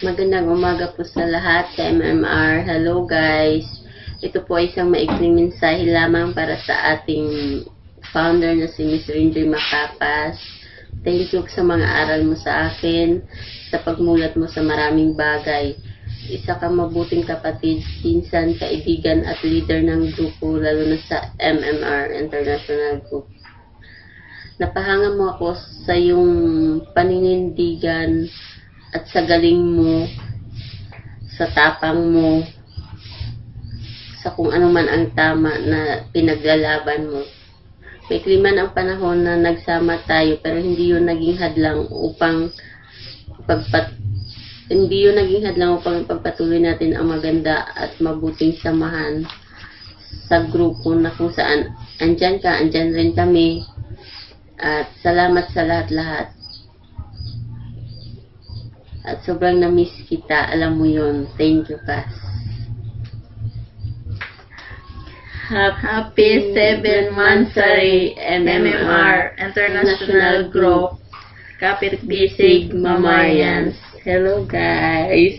Magandang umaga po sa lahat sa MMR. Hello guys. Ito po ay isang maikling mensahe lamang para sa ating founder na si Miss Rinjoy Macapas. Thank you sa mga aral mo sa akin, sa pagmulat mo sa maraming bagay. Isa kang mabuting kapatid, pinsan, kaibigan at leader ng grupo, lalo na sa MMR International Group. Napahanga mo ako sa iyong paninindigan at sa galing mo, sa tapang mo, sa kung ano man ang tama na pinaglalaban mo. Maikli man ang panahon na nagsama tayo, pero hindi yun naging hadlang upang pagpatuloy natin ang maganda at mabuting samahan sa grupo na kung saan andyan ka, andyan rin kami. At salamat sa lahat-lahat. At sobrang na-miss kita, alam mo yun. Thank you, Cass. Happy 7th Mansari MMR International Group Kapit Bisig Mamarians. Hello, guys.